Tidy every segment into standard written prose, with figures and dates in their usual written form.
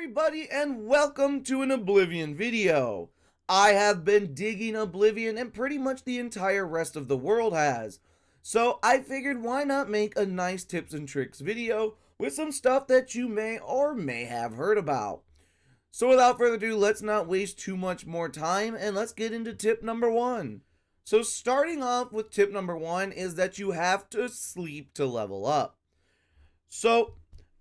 everybody, and welcome to an Oblivion video. I have been digging Oblivion, and pretty much the entire rest of the world has. So I figured, why not make a nice tips and tricks video with some stuff that you may or may have heard about. So without further ado, let's not waste too much more time, and let's get into tip number one. So starting off with tip number one is that you have to sleep to level up. So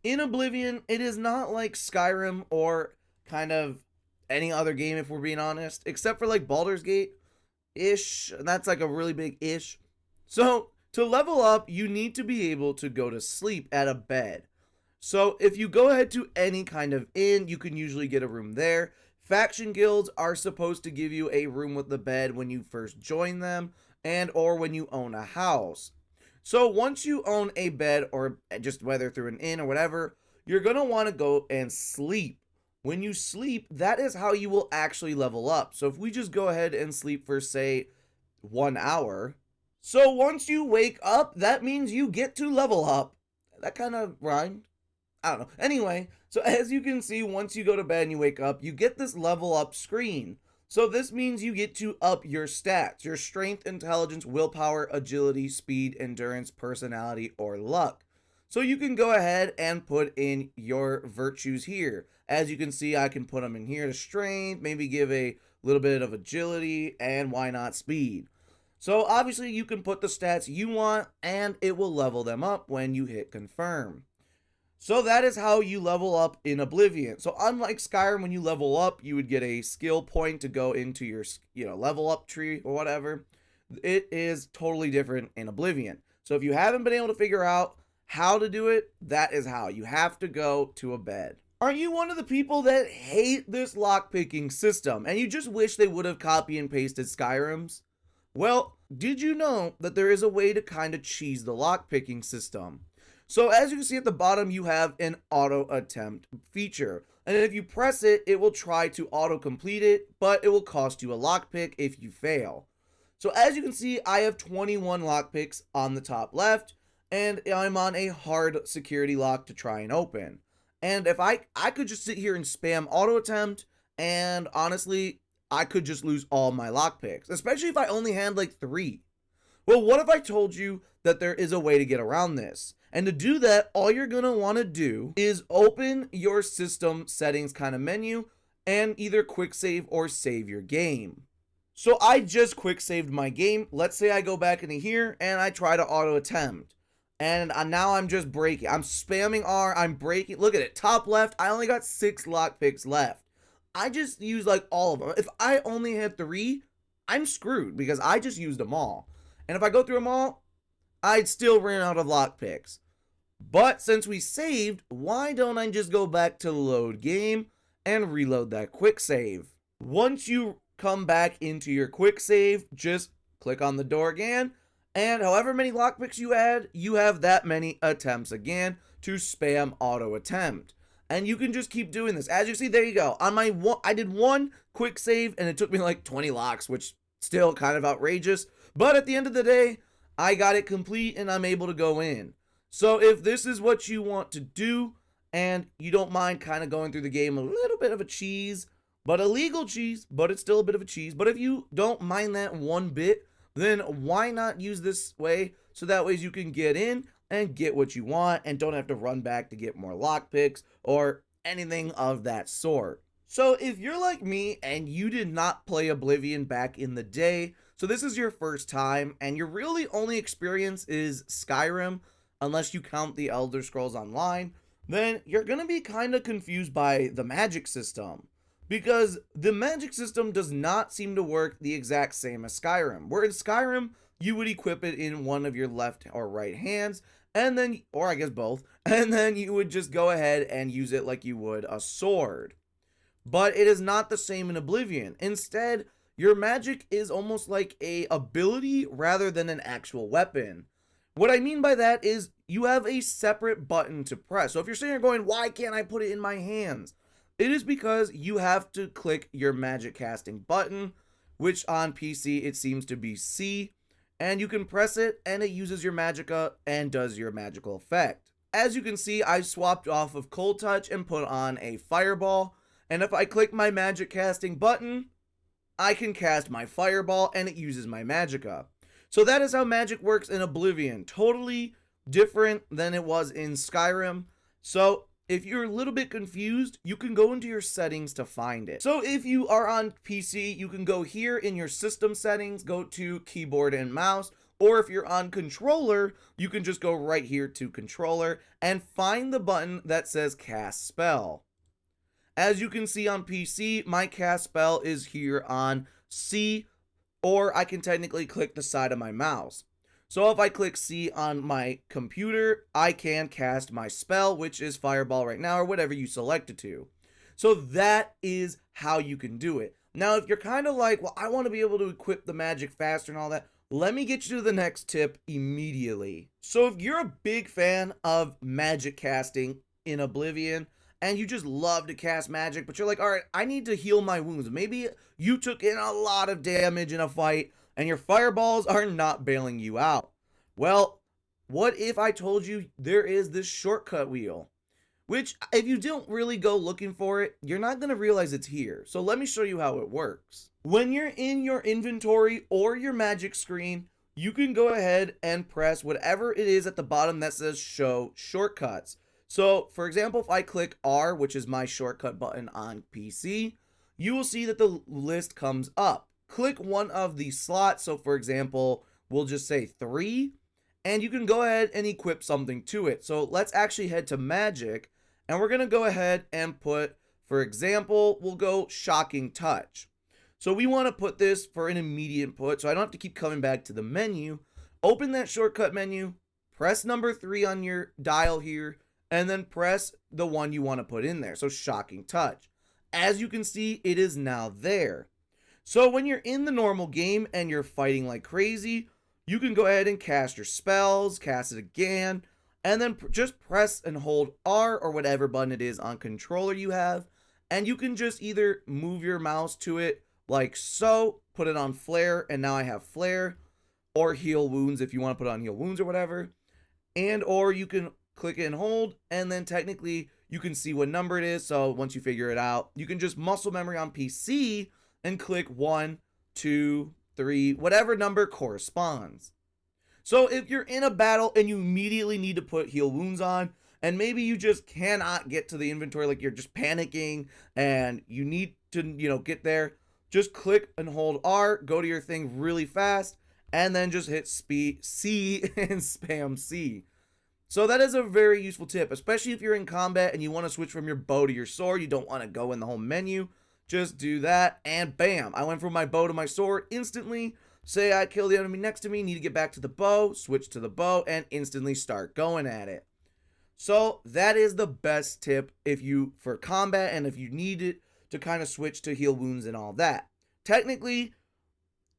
in Oblivion, it is not like Skyrim or kind of any other game, if we're being honest, except for like Baldur's Gate-ish. That's like a really big ish. So to level up, you need to be able to go to sleep at a bed. So if you go ahead to any kind of inn, you can usually get a room there. Faction guilds are supposed to give you a room with the bed when you first join them and or when you own a house. So once you own a bed, or just whether through an inn or whatever, you're going to want to go and sleep. When you sleep, that is how you will actually level up. So if we just go ahead and sleep for, say, 1 hour. So once you wake up, that means you get to level up. That kind of rhymed. I don't know. Anyway, so as you can see, once you go to bed and you wake up, you get this level up screen. So this means you get to up your stats, your strength, intelligence, willpower, agility, speed, endurance, personality, or luck. So you can go ahead and put in your virtues here. As you can see, I can put them in here to strength, maybe give a little bit of agility, and why not speed. So obviously you can put the stats you want, and it will level them up when you hit confirm. So that is how you level up in Oblivion. So unlike Skyrim, when you level up, you would get a skill point to go into your, level up tree or whatever. It is totally different in Oblivion. So if you haven't been able to figure out how to do it, that is how. You have to go to a bed. Are you one of the people that hate this lockpicking system and you just wish they would have copy and pasted Skyrim's? Well, did you know that there is a way to kind of cheese the lockpicking system? So as you can see at the bottom, you have an auto attempt feature. And if you press it, it will try to auto complete it, but it will cost you a lockpick if you fail. So as you can see, I have 21 lockpicks on the top left, and I'm on a hard security lock to try and open. And if I could just sit here and spam auto attempt, and honestly, I could just lose all my lockpicks, especially if I only had like 3. Well, what if I told you that there is a way to get around this? And to do that, all you're going to want to do is open your system settings kind of menu and either quick save or save your game. So I just quick saved my game. Let's say I go back into here and I try to auto attempt. And now I'm just breaking. I'm spamming R. I'm breaking. Look at it. Top left. I only got 6 lockpicks left. I just used like all of them. If I only had 3, I'm screwed because I just used them all. And if I go through them all, I'd still ran out of lockpicks. But since we saved, why don't I just go back to load game and reload that quick save? Once you come back into your quick save, just click on the door again, and however many lockpicks you add, you have that many attempts again to spam auto attempt. And you can just keep doing this. As you see, there you go. On my I did 1 quick save and it took me like 20 locks, which still kind of outrageous. But at the end of the day, I got it complete and I'm able to go in. So if this is what you want to do and you don't mind kind of going through the game a little bit of a cheese, but a legal cheese, but it's still a bit of a cheese. But if you don't mind that one bit, then why not use this way? So that way you can get in and get what you want and don't have to run back to get more lockpicks or anything of that sort. So if you're like me and you did not play Oblivion back in the day, so this is your first time and your really only experience is Skyrim, unless you count the Elder Scrolls Online, then you're going to be kind of confused by the magic system. Because the magic system does not seem to work the exact same as Skyrim. Where in Skyrim, you would equip it in one of your left or right hands, and then, or I guess both, and then you would just go ahead and use it like you would a sword. But it is not the same in Oblivion. Instead, your magic is almost like a ability rather than an actual weapon. What I mean by that is you have a separate button to press. So if you're sitting here going, why can't I put it in my hands? It is because you have to click your magic casting button, which on PC it seems to be C, and you can press it and it uses your magicka and does your magical effect. As you can see, I swapped off of Cold Touch and put on a Fireball. And if I click my magic casting button, I can cast my Fireball and it uses my Magicka. So that is how magic works in Oblivion. Totally different than it was in Skyrim. So if you're a little bit confused, you can go into your settings to find it. So if you are on PC, you can go here in your system settings, go to keyboard and mouse, or if you're on controller, you can just go right here to controller and find the button that says cast spell. As you can see on PC, my cast spell is here on C, or I can technically click the side of my mouse. So if I click C on my computer, I can cast my spell, which is Fireball right now, or whatever you select it to. So that is how you can do it. Now, if you're kind of like, well, I want to be able to equip the magic faster and all that, let me get you to the next tip immediately. So if you're a big fan of magic casting in Oblivion, and you just love to cast magic, but you're like, all right, I need to heal my wounds. Maybe you took in a lot of damage in a fight, and your fireballs are not bailing you out. Well, what if I told you there is this shortcut wheel? Which, if you don't really go looking for it, you're not going to realize it's here. So let me show you how it works. When you're in your inventory or your magic screen, you can go ahead and press whatever it is at the bottom that says show shortcuts. So, for example, if I click R, which is my shortcut button on PC, you will see that the list comes up. Click one of these slots. So, for example, we'll just say 3, and you can go ahead and equip something to it. So, let's actually head to Magic, and we're going to go ahead and put, for example, we'll go Shocking Touch. So, we want to put this for an immediate put, so I don't have to keep coming back to the menu. Open that shortcut menu, press number 3 on your dial here, and then press the one you want to put in there. So Shocking Touch. As you can see, it is now there. So when you're in the normal game and you're fighting like crazy, you can go ahead and cast your spells, cast it again, and then just press and hold R or whatever button it is on controller you have. And you can just either move your mouse to it like so, put it on flare, and now I have flare, or heal wounds if you want to put on heal wounds or whatever. And or you can click it and hold, and then technically you can see what number it is. So once you figure it out, you can just muscle memory on PC and click 1, 2, 3, whatever number corresponds. So if you're in a battle and you immediately need to put heal wounds on, and maybe you just cannot get to the inventory, like you're just panicking and you need to, get there, just click and hold R, go to your thing really fast, and then just hit C and spam C. So that is a very useful tip, especially if you're in combat and you want to switch from your bow to your sword. You don't want to go in the whole menu. Just do that, and bam, I went from my bow to my sword instantly. Say I kill the enemy next to me, need to get back to the bow, switch to the bow, and instantly start going at it. So that is the best tip for combat, and if you need it to kind of switch to heal wounds and all that. Technically,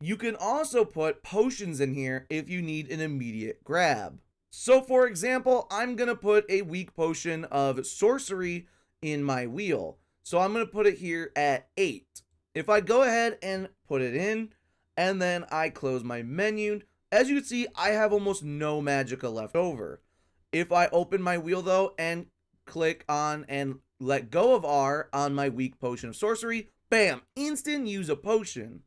you can also put potions in here if you need an immediate grab. So for example, I'm going to put a weak potion of sorcery in my wheel. So I'm going to put it here at 8. If I go ahead and put it in, and then I close my menu, as you can see, I have almost no magicka left over. If I open my wheel though, and click on and let go of R on my weak potion of sorcery, bam, instant use a potion.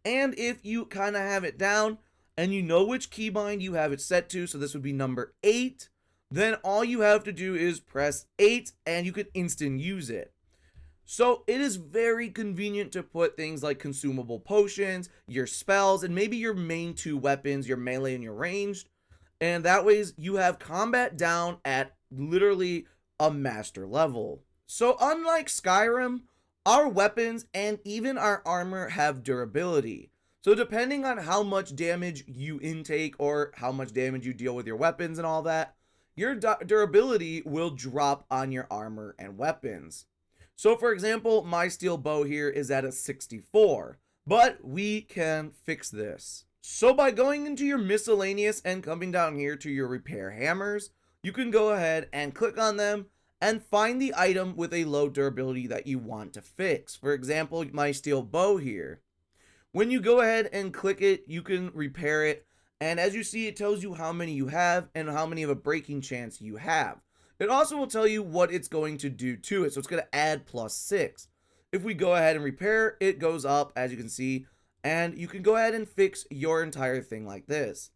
And if you kind of have it down, and you know which keybind you have it set to, so this would be number 8, then all you have to do is press 8 and you can instant use it. So it is very convenient to put things like consumable potions, your spells, and maybe your main 2 weapons, your melee and your ranged. And that way you have combat down at literally a master level. So unlike Skyrim, our weapons and even our armor have durability. So depending on how much damage you intake or how much damage you deal with your weapons and all that, your durability will drop on your armor and weapons. So for example, my steel bow here is at a 64, but we can fix this. So by going into your miscellaneous and coming down here to your repair hammers, you can go ahead and click on them and find the item with a low durability that you want to fix. For example, my steel bow here. When you go ahead and click it, you can repair it, And as you see, it tells you how many you have and how many of a breaking chance you have. It also will tell you what it's going to do to it. So it's going to add +6. If we go ahead and repair, it goes up, as you can see, and you can go ahead and fix your entire thing like this.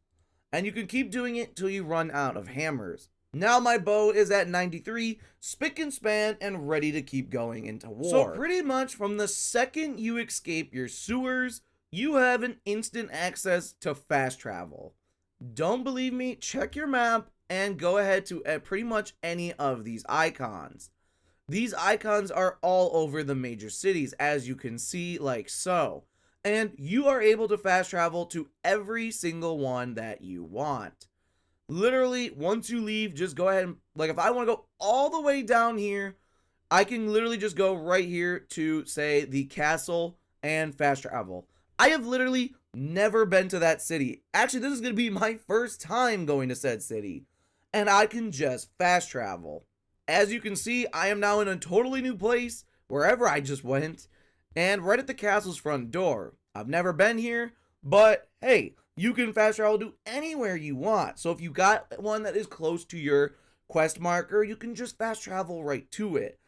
And you can keep doing it till you run out of hammers. Now my bow is at 93, spick and span, and ready to keep going into war. So pretty much from the second you escape your sewers, you have an instant access to fast travel. Don't believe me? Check your map and go ahead to pretty much any of these icons. These icons are all over the major cities, as you can see, like so. And you are able to fast travel to every single one that you want. Literally, once you leave, just go ahead and, like, if I want to go all the way down here, I can literally just go right here to, say, the castle and fast travel. I have literally never been to that city. Actually, this is going to be my first time going to said city. And I can just fast travel. As you can see, I am now in a totally new place, wherever I just went, and right at the castle's front door. I've never been here, but hey, you can fast travel to anywhere you want. So if you got one that is close to your quest marker, you can just fast travel right to it.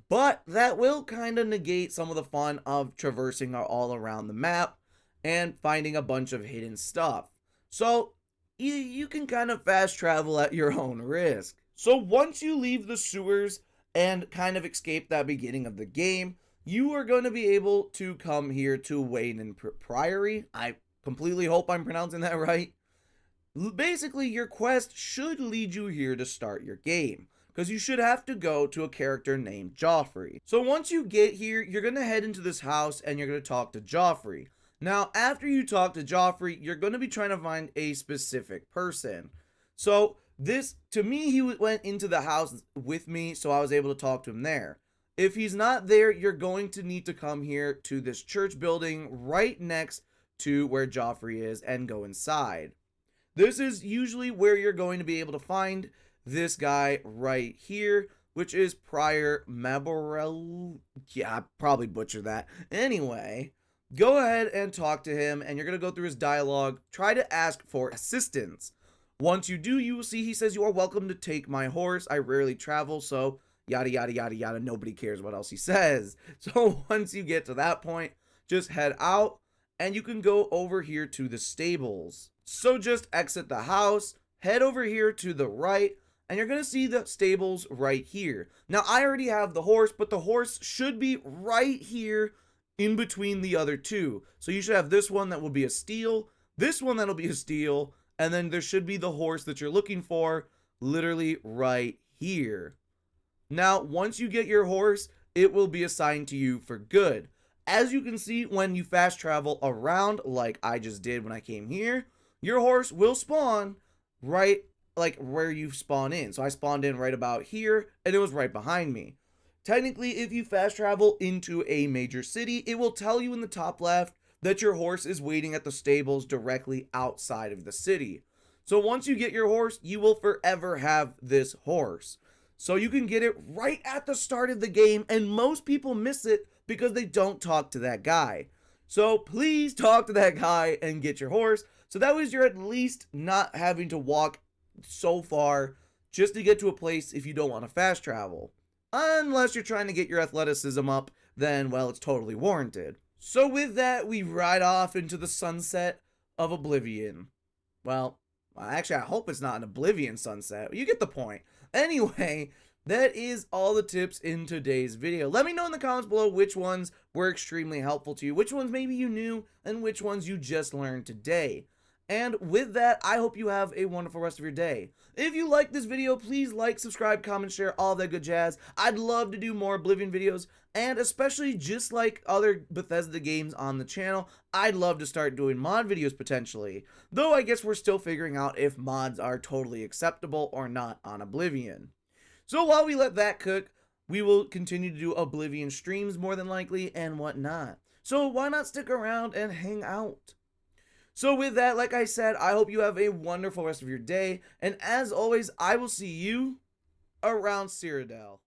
But that will kind of negate some of the fun of traversing all around the map and finding a bunch of hidden stuff. So you can kind of fast travel at your own risk. So once you leave the sewers and kind of escape that beginning of the game, you are going to be able to come here to Wayne Priory. I completely hope I'm pronouncing that right. Basically, your quest should lead you here to start your game, because you should have to go to a character named Joffrey. So once you get here, you're going to head into this house and you're going to talk to Joffrey. Now, after you talk to Joffrey, you're going to be trying to find a specific person. So this, to me, he went into the house with me, so I was able to talk to him there. If he's not there, you're going to need to come here to this church building right next to where Joffrey is and go inside. This is usually where you're going to be able to find this guy right here, which is Prior Maborel. Yeah, I probably butchered that. Anyway, go ahead and talk to him, and you're going to go through his dialogue. Try to ask for assistance. Once you do, you will see he says, "You are welcome to take my horse. I rarely travel, so yada, yada, yada, yada." Nobody cares what else he says. So once you get to that point, just head out, and you can go over here to the stables. So just exit the house, head over here to the right, and you're going to see the stables right here. Now, I already have the horse, but the horse should be right here in between the other two. So you should have this one that will be a steal, this one that'll be a steal, and then there should be the horse that you're looking for literally right here. Now, once you get your horse, it will be assigned to you for good. As you can see, when you fast travel around, like I just did when I came here, your horse will spawn right like where you spawn in. So I spawned in right about here, and it was right behind me. Technically, if you fast travel into a major city, it will tell you in the top left that your horse is waiting at the stables directly outside of the city. So once you get your horse, you will forever have this horse. So you can get it right at the start of the game, and most people miss it because they don't talk to that guy. So please talk to that guy and get your horse, so that way you're at least not having to walk so far just to get to a place if you don't want to fast travel. Unless you're trying to get your athleticism up, then, well, it's totally warranted. So with that, we ride off into the sunset of Oblivion. Well, actually, I hope it's not an Oblivion sunset. You get the point. Anyway, that is all the tips in today's video. Let me know in the comments below which ones were extremely helpful to you, which ones maybe you knew, and which ones you just learned today. And with that, I hope you have a wonderful rest of your day. If you like this video, please like, subscribe, comment, share, all that good jazz. I'd love to do more Oblivion videos, and especially just like other Bethesda games on the channel, I'd love to start doing mod videos potentially. Though I guess we're still figuring out if mods are totally acceptable or not on Oblivion. So while we let that cook, we will continue to do Oblivion streams more than likely and whatnot. So why not stick around and hang out? So with that, like I said, I hope you have a wonderful rest of your day. And as always, I will see you around Cyrodiil.